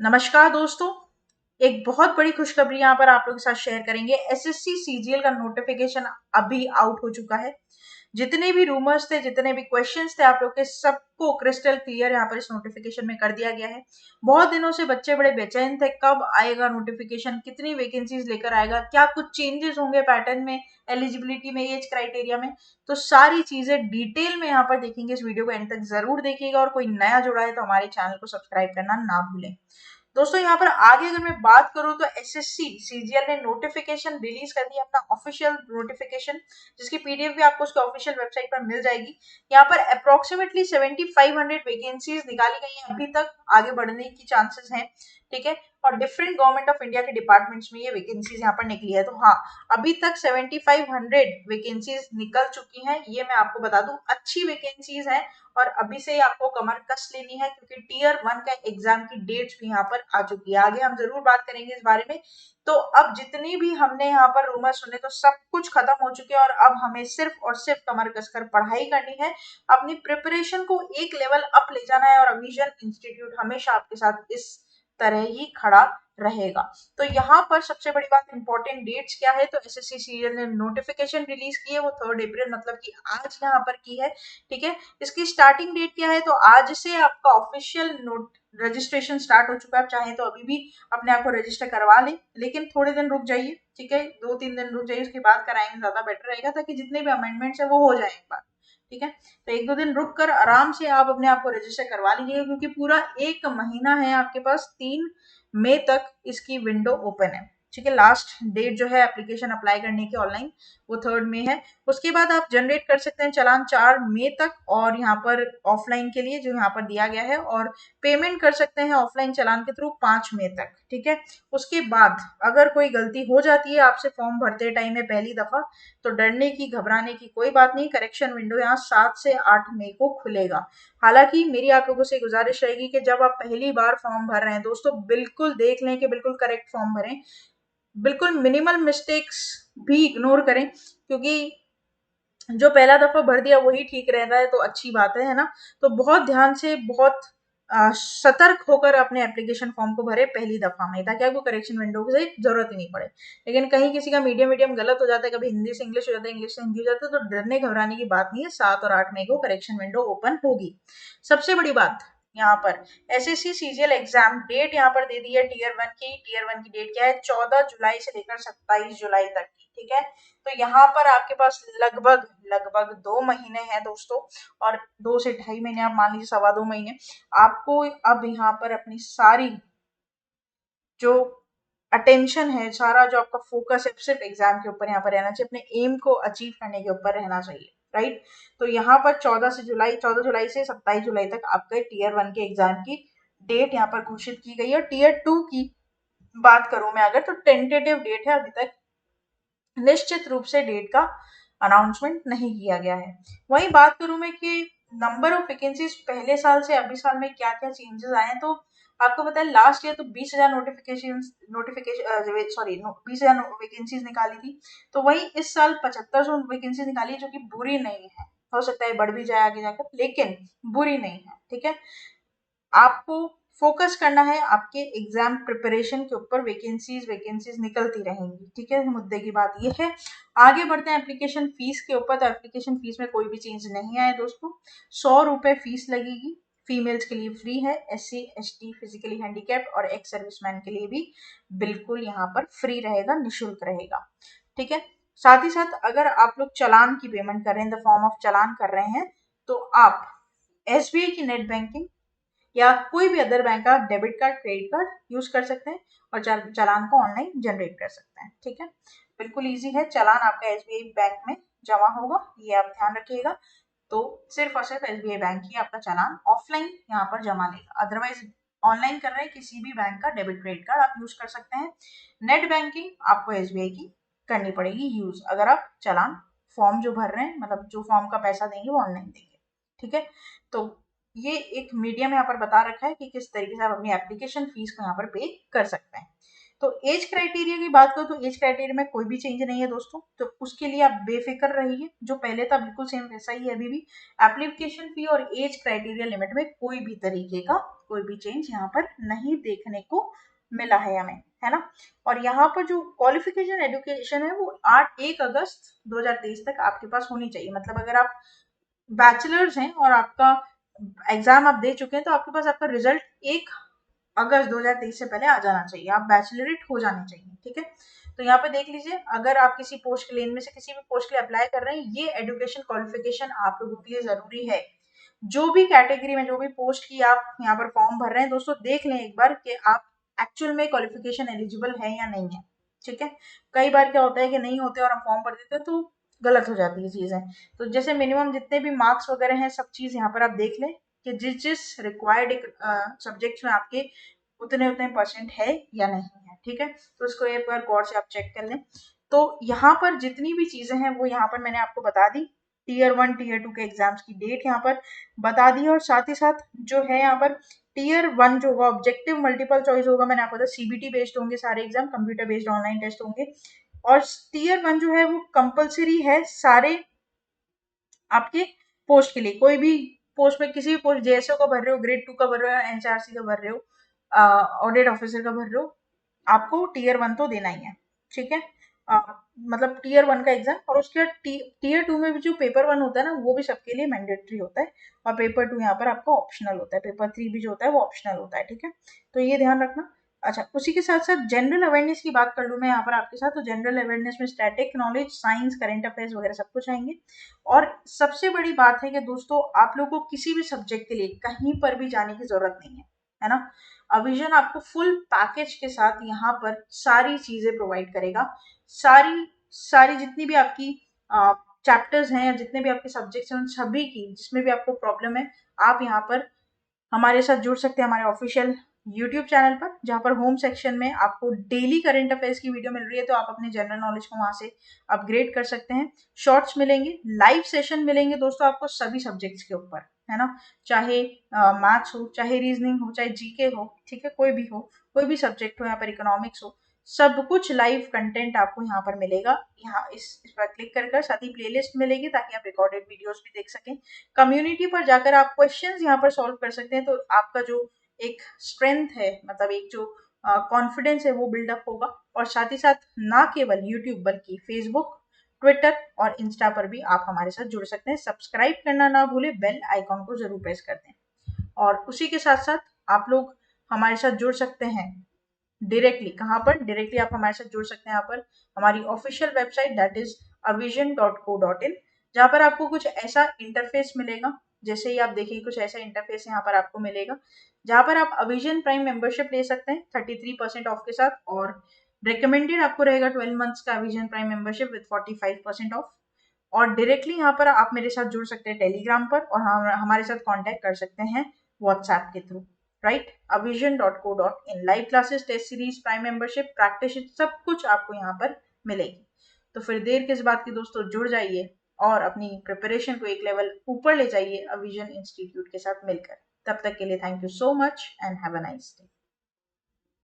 नमस्कार दोस्तों। एक बहुत बड़ी खुशखबरी यहाँ पर आप लोगों के साथ शेयर करेंगे। एसएससी सीजीएल का नोटिफिकेशन अभी आउट हो चुका है। जितने भी रूमर्स थे, जितने भी क्वेश्चंस थे, आप लोग के सबको क्रिस्टल क्लियर यहाँ पर इस नोटिफिकेशन में कर दिया गया है। बहुत दिनों से बच्चे बड़े बेचैन थे, कब आएगा नोटिफिकेशन, कितनी वैकेंसीज लेकर आएगा, क्या कुछ चेंजेस होंगे पैटर्न में, एलिजिबिलिटी में, एज क्राइटेरिया में। तो सारी चीजें डिटेल में यहाँ पर देखेंगे। इस वीडियो को एंड तक जरूर देखिएगा और कोई नया जुड़ा है तो हमारे चैनल को सब्सक्राइब करना ना भूलें। दोस्तों यहाँ पर आगे अगर मैं बात करूं तो एसएससी सीजीएल ने नोटिफिकेशन रिलीज कर दिया, अपना ऑफिशियल नोटिफिकेशन, जिसकी पीडीएफ भी आपको उसके ऑफिशियल वेबसाइट पर मिल जाएगी। यहाँ पर अप्रोक्सीमेटली 7500 वैकेंसीज निकाली गई हैं अभी तक, आगे बढ़ने की चांसेस हैं। ठीक है, और डिफरेंट गवर्नमेंट ऑफ इंडिया के डिपार्टमेंट्स में ये वैकेंसीज यहाँ पर निकली है। तो हाँ, अभी तक 7500 वैकेंसीज निकल चुकी हैं, ये मैं आपको बता दूं, अच्छी वैकेंसीज हैं। और अभी से ही आपको कमर कस लेनी है क्योंकि टीयर 1 का एग्जाम की डेट्स भी यहाँ पर आ चुकी है। आगे हम जरूर बात करेंगे इस बारे में। तो अब जितनी भी हमने यहाँ पर रूमर सुने तो सब कुछ खत्म हो चुके हैं और अब हमें सिर्फ और सिर्फ कमर कसकर पढ़ाई करनी है, अपनी प्रिपरेशन को एक लेवल अप ले जाना है। और अविजन इंस्टीट्यूट हमेशा आपके साथ इस तरह ही खड़ा रहेगा। तो यहाँ पर सबसे बड़ी बात, इंपॉर्टेंट डेट्स क्या है, तो एसएससी सीजीएल ने नोटिफिकेशन रिलीज की है, वो 3 अप्रैल मतलब कि आज यहाँ पर की है। ठीक है, इसकी स्टार्टिंग डेट क्या है, तो आज से आपका ऑफिशियल नोट रजिस्ट्रेशन स्टार्ट हो चुका है। आप चाहें तो अभी भी अपने आप को रजिस्टर करवा लें, लेकिन थोड़े दिन रुक जाइए। ठीक है, 2-3 दिन रुक जाइए, उसके बाद कराएंगे ज्यादा बेटर रहेगा, ताकि जितने भी अमेंडमेंट्स है वो हो जाए एक बार। ठीक है, तो 1-2 दिन रुक कर आराम से आप अपने आप को रजिस्टर करवा लीजिएगा, क्योंकि पूरा 1 महीना है आपके पास। 3 मई तक इसकी विंडो ओपन है। ठीक है, लास्ट डेट जो है एप्लीकेशन अप्लाई करने की ऑनलाइन, वो 3 मई है। उसके बाद आप जनरेट कर सकते हैं चालान 4 मई तक, और यहाँ पर ऑफलाइन के लिए जो यहाँ पर दिया गया है, और पेमेंट कर सकते हैं ऑफलाइन चालान के थ्रू 5 मई तक। ठीक है, उसके बाद अगर कोई गलती हो जाती है आपसे फॉर्म भरते टाइम में पहली दफा, तो डरने की, घबराने की कोई बात नहीं। करेक्शन विंडो यहाँ 7 से 8 मई को खुलेगा। हालांकि मेरी आप लोगों से गुजारिश रहेगी कि जब आप पहली बार फॉर्म भर रहे हैं दोस्तों, बिल्कुल देख लें कि बिल्कुल करेक्ट फॉर्म भरें, बिल्कुल मिनिमल मिस्टेक्स भी इग्नोर करें, क्योंकि जो पहला दफा भर दिया वही ठीक रहता है तो अच्छी बात है ना। तो बहुत ध्यान से, बहुत सतर्क होकर अपने एप्लीकेशन फॉर्म को भरे पहली दफा में, ताकि आपको करेक्शन विंडो से जरूरत ही नहीं पड़े। लेकिन कहीं किसी का मीडियम मीडियम गलत हो जाता है, कभी हिंदी से इंग्लिश हो जाता है, इंग्लिश से हिंदी हो जाता है, तो डरने घबराने की बात नहीं है। 7 और 8 मई को करेक्शन विंडो ओपन होगी। सबसे बड़ी बात यहाँ पर, एसएससी सीजीएल एग्जाम डेट यहाँ पर दे दी है टीयर 1 की। टीयर 1 की डेट क्या है, 14 जुलाई से लेकर 27 जुलाई तक की। ठीक है, तो यहाँ पर आपके पास लगभग लगभग 2 महीने हैं दोस्तों, और 2 से 2.5 महीने, आप मान लीजिए 2.25 महीने। आपको अब यहाँ पर अपनी सारी जो अटेंशन है, सारा जो आपका फोकस है, सिर्फ एग्जाम के ऊपर यहाँ पर रहना चाहिए, अपने एम को अचीव करने के ऊपर रहना चाहिए। राइट, तो यहाँ पर 14 जुलाई से 27 जुलाई तक आपके टीयर 1 के एग्जाम की डेट यहाँ पर घोषित की गई है। टीयर 2 की बात करूं मैं अगर, तो टेंटेटिव डेट है, अभी तक निश्चित रूप से डेट का अनाउंसमेंट नहीं किया गया है। वहीं बात करूं मैं कि नंबर ऑफ वैकेंसीज पहले साल से अभी साल में क्या क्या चेंजेस आए हैं, तो आपको पता है लास्ट ईयर तो 20,000 नोटिफिकेशन सॉरी 20,000 वैकेंसीज निकाली थी। तो वही इस साल 7500 वैकेंसी निकाली, जो कि बुरी नहीं है। हो सकता है बढ़ भी जाए आगे जाकर, लेकिन बुरी नहीं है। ठीक है, आपको फोकस करना है आपके एग्जाम प्रिपरेशन के ऊपर। वैकेंसीज वैकेंसीज निकलती रहेंगी। ठीक है, मुद्दे की बात ये है। आगे बढ़ते हैं एप्लीकेशन फीस के ऊपर। तो एप्लीकेशन फीस में कोई भी चेंज नहीं आया दोस्तों। 100 रुपए फीस लगेगी। फीमेल्स के लिए फ्री है, SC ST फिजिकली हैंडीकैप्ड और एक्स सर्विसमैन के लिए भी बिल्कुल यहाँ पर फ्री रहेगा, निःशुल्क रहेगा। ठीक है, साथ ही साथ अगर आप लोग चालान की पेमेंट कर रहे हैं, द फॉर्म ऑफ चालान कर रहे हैं, तो आप SBI की नेट बैंकिंग या कोई भी अदर बैंक का debit card, credit card use कर सकते हैं, और चालान को ऑनलाइन जनरेट कर सकते हैं। ठीक है, बिल्कुल इजी है। चालान आपका एसबीआई बैंक में जमा होगा, ये आप ध्यान रखिएगा। तो सिर्फ और सिर्फ एसबीआई बैंक ही आपका चालान ऑफलाइन यहाँ पर जमा लेगा। अदरवाइज ऑनलाइन कर रहे हैं किसी भी बैंक का डेबिट क्रेडिट कार्ड आप यूज कर सकते हैं। नेट बैंकिंग आपको एसबीआई की करनी पड़ेगी यूज, अगर आप चालान फॉर्म जो भर रहे हैं, मतलब जो फॉर्म का पैसा देंगे वो ऑनलाइन देंगे। ठीक है, तो ये एक मीडियम यहाँ पर बता रखा है कि किस तरीके से आप अपनी एप्लीकेशन फीस को यहाँ पर पे कर सकते हैं। तो एज क्राइटेरिया की बात करो तो एज क्राइटेरिया में कोई भी चेंज नहीं है दोस्तों, तो उसके लिए आप बेफिक्र रहिए, जो पहले था बिल्कुल सेम वैसा ही है अभी भी। एप्लीकेशन फी और एज क्राइटेरिया लिमिट में कोई भी तरीके का कोई भी चेंज यहाँ पर नहीं देखने को मिला है हमें, है ना। और यहाँ पर जो क्वालिफिकेशन एजुकेशन है वो 1 अगस्त 2023 तक आपके पास होनी चाहिए। मतलब अगर आप बैचलर्स हैं और आपका एग्जाम आप दे चुके हैं, तो आपके पास आपका रिजल्ट 1 अगस्त 2023 से पहले आ जाना चाहिए, आप बैचलरेट हो जाने चाहिए, ठीक है। तो यहाँ पे देख लीजिए, अगर आप किसी पोस्ट के लिए, इनमें से किसी भी पोस्ट के लिए अप्लाई कर रहे हैं, ये एजुकेशन क्वालिफिकेशन आप लोगों के लिए जरूरी है। जो भी कैटेगरी में जो भी पोस्ट की आप यहाँ पर फॉर्म भर रहे हैं दोस्तों, देख लें एक बार कि आप एक्चुअल में क्वालिफिकेशन एलिजिबल है या नहीं है, ठीक है। कई बार क्या होता है कि नहीं होते और हम फॉर्म भर देते हैं तो गलत हो जाती है चीजें। तो जैसे मिनिमम जितने भी मार्क्स वगैरह हैं, सब चीज यहाँ पर आप देख लें कि जिस जिस रिक्वायर्ड सब्जेक्ट में आपके उतने उतने परसेंट है या नहीं है, ठीक है। तो उसको एक बार गौर से आप चेक कर लें। तो यहाँ पर जितनी भी चीजें हैं वो यहाँ पर मैंने आपको बता दी, टीयर 1 टीयर 2 के एग्जाम्स की डेट यहाँ पर बता दी, और साथ ही साथ जो है यहाँ पर टीयर 1 जो होगा ऑब्जेक्टिव मल्टीपल चॉइस होगा, मैंने आपको बताया सीबीटी बेस्ड होंगे सारे exam, computer based online test होंगे। और टीयर 1 जो है वो कंपलसरी है सारे आपके पोस्ट के लिए। कोई भी पोस्ट में, किसी भी पोस्ट जेएसओ का भर रहे हो, ग्रेड 2 का भर रहे हो, एचआरसी का भर रहे हो, ऑडिट ऑफिसर का भर रहे हो, आपको टीयर 1 तो देना ही है, ठीक है। मतलब टीयर 1 का एग्जाम, और उसके बाद टीयर 2 में भी जो पेपर 1 होता है ना, वो भी सबके लिए मैंडेटरी होता है, और पेपर 2 यहाँ पर आपका ऑप्शनल होता है, पेपर 3 भी जो होता है वो ऑप्शनल होता है, ठीक है। तो ये ध्यान रखना। अच्छा, उसी के साथ साथ जनरल अवेयरनेस की बात कर लूँ मैं यहाँ पर आपके साथ, तो जनरल अवेयरनेस में static knowledge, science, current affairs वगैरह सब कुछ आएंगे। और सबसे बड़ी बात है कि दोस्तों, आप लोगों को किसी भी सब्जेक्ट के लिए कहीं पर भी जाने की जरूरत नहीं है ना। अविजन आपको फुल पैकेज के साथ यहाँ पर सारी चीजें प्रोवाइड करेगा। सारी सारी जितनी भी आपकी चैप्टर्स हैं या जितने भी आपके सब्जेक्ट्स हैं, उन सभी की जिसमें भी आपको प्रॉब्लम है, आप यहाँ पर हमारे साथ जुड़ सकते हैं हमारे ऑफिशियल यूट्यूब चैनल पर, जहाँ पर होम सेक्शन में आपको डेली करंट अफेयर्स की वीडियो मिल रही है, तो आप अपने जनरल नॉलेज को वहां से अपग्रेड कर सकते हैं। शॉर्ट्स मिलेंगे, लाइव सेशन मिलेंगे दोस्तों आपको सभी सब्जेक्ट्स के ऊपर, है ना। चाहे मैथ्स हो, चाहे रीजनिंग हो, चाहे जीके हो, ठीक है, कोई भी हो, कोई भी सब्जेक्ट हो, यहाँ पर इकोनॉमिक्स हो, सब कुछ लाइव कंटेंट आपको यहाँ पर मिलेगा। यहाँ इस पर क्लिक कर साथ ही प्लेलिस्ट मिलेगी, ताकि आप रिकॉर्डेड वीडियोस भी देख सकें। कम्युनिटी पर जाकर आप क्वेश्चंस यहाँ पर सॉल्व कर सकते हैं, तो आपका जो एक स्ट्रेंथ है, मतलब एक जो कॉन्फिडेंस है, वो बिल्डअप होगा। और साथ ही साथ ना केवल यूट्यूब बल्कि फेसबुक, ट्विटर और इंस्टा पर भी आप हमारे साथ जुड़ सकते हैं। सब्सक्राइब करना ना भूले, बेल आइकॉन को जरूर प्रेस कर दें। और उसी के साथ साथ आप लोग हमारे साथ जुड़ सकते हैं डायरेक्टली। कहाँ पर डायरेक्टली आप हमारे साथ जुड़ सकते हैं? यहाँ पर हमारी official website that is avision.co.in, जहाँ पर आपको कुछ ऐसा इंटरफेस मिलेगा। जैसे ही आप देखिए, कुछ ऐसा इंटरफेस यहाँ पर आपको मिलेगा, जहाँ पर आप अविजन प्राइम मेंबरशिप ले सकते हैं 33% ऑफ के साथ, और रिकमेंडेड आपको रहेगा 12 मंथ्स का अविजन प्राइम मेंबरशिप विद 45% ऑफ। और डायरेक्टली यहाँ पर आप मेरे साथ जुड़ सकते हैं टेलीग्राम पर, और हमारे साथ कांटेक्ट कर सकते हैं व्हाट्सएप के through, right. avision.co.in, live classes, test series, prime membership, practice, सब कुछ आपको यहाँ पर मिलेगी। तो फिर देर किस बात की दोस्तों, जुड़ जाइए और अपनी प्रिपरेशन को एक लेवल ऊपर ले जाइए अविजन इंस्टीट्यूट के साथ मिलकर। तब तक के लिए thank you so much and have a nice day.